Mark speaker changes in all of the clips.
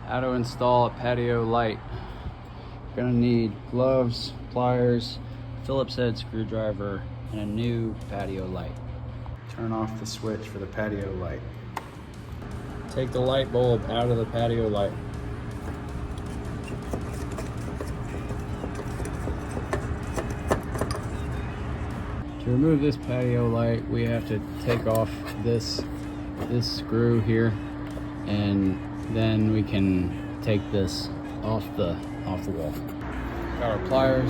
Speaker 1: How to install a patio light. You're gonna need gloves, pliers, Phillips head screwdriver, and a new patio light. Turn off the switch for the patio light. Take the light bulb out of the patio light. To remove this patio light, we have to take off this screw here, and then we can take this off the wall. Got our pliers.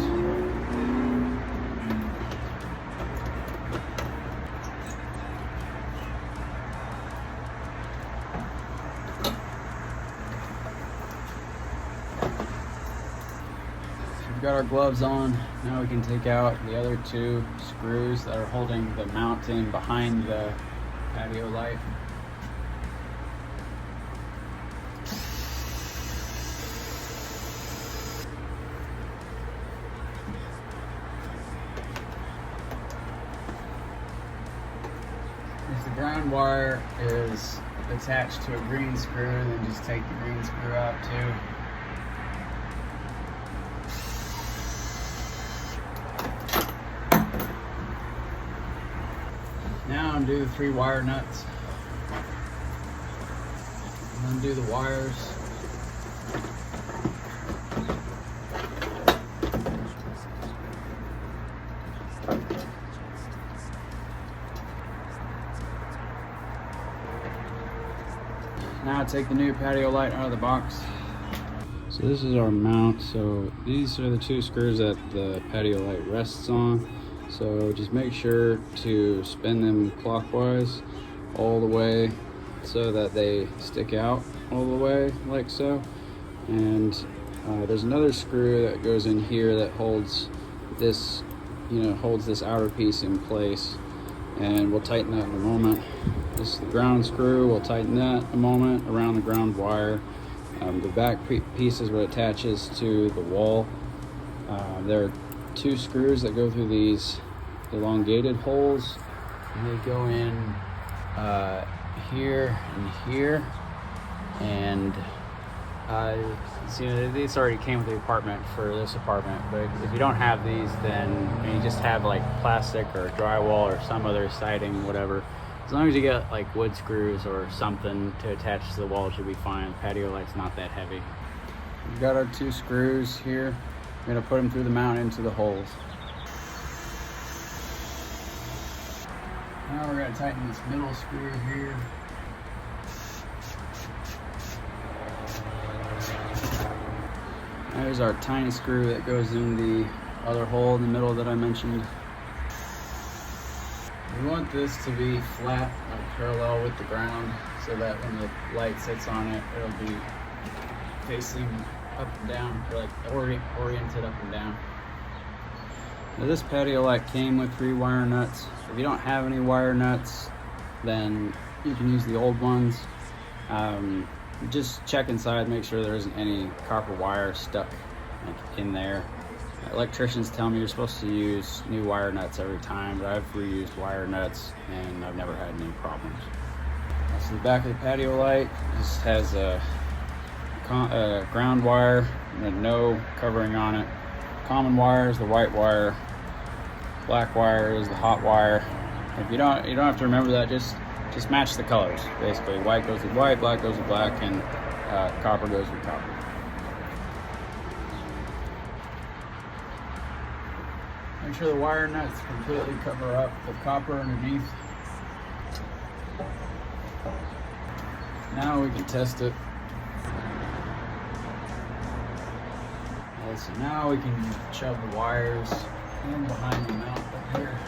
Speaker 1: We've got our gloves on. Now we can take out the other two screws that are holding the mount in behind the patio light. If the ground wire is attached to a green screw, then just take the green screw out too. Now undo the 3 wire nuts. Undo the wires. Now take the new patio light out of the box. So this is our mount. So these are the 2 screws that the patio light rests on. So just make sure to spin them clockwise all the way so that they stick out all the way like so. And there's another screw that goes in here that holds this, holds this outer piece in place, and we'll tighten that in a moment. This is the ground screw. We'll tighten that in a moment around the ground wire. The back piece is what attaches to the wall. There are 2 screws that go through these elongated holes, and they go in here and here. And these already came with the apartment for this apartment, but if you don't have these, then you just have like plastic or drywall or some other siding, whatever. As long as you get like wood screws or something to attach to the wall, it should be fine. The patio light's not that heavy. We've got our 2 screws here. We're gonna put them through the mount into the holes. Now we're gonna tighten this middle screw here. There's our tiny screw that goes in the other hole in the middle that I mentioned. We want this to be flat, like parallel with the ground, so that when the light sits on it, it'll be facing up and down, or like oriented up and down. Now this patio light came with 3 wire nuts. If you don't have any wire nuts, then you can use the old ones. Just check inside, make sure there isn't any copper wire stuck in there. Electricians tell me you're supposed to use new wire nuts every time, but I've reused wire nuts and I've never had any problems. So the back of the patio light just has a ground wire and no covering on it. Common wire is the white wire. Black wire is the hot wire. If you don't have to remember that. Just match the colors. Basically, white goes with white, black goes with black, and copper goes with copper. Make sure the wire nuts completely cover up the copper underneath. Now we can test it. So now we can shove the wires in behind the mount up here.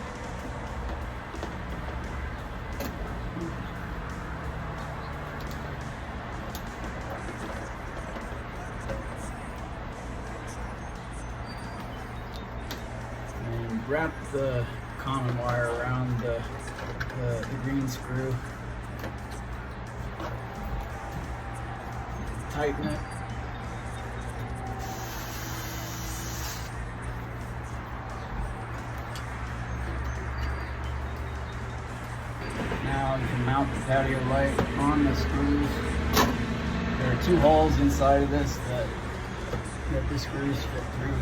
Speaker 1: And wrap the common wire around the green screw. Tighten it. Now you can mount the patio light on the screws. There are 2 holes inside of this that the screws fit through.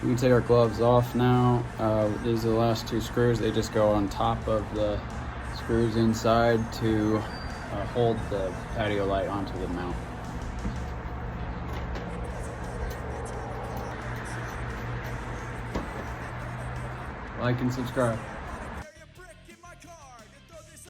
Speaker 1: We can take our gloves off now. These are the last 2 screws. They just go on top of the screws inside to hold the patio light onto the mount. Like and subscribe.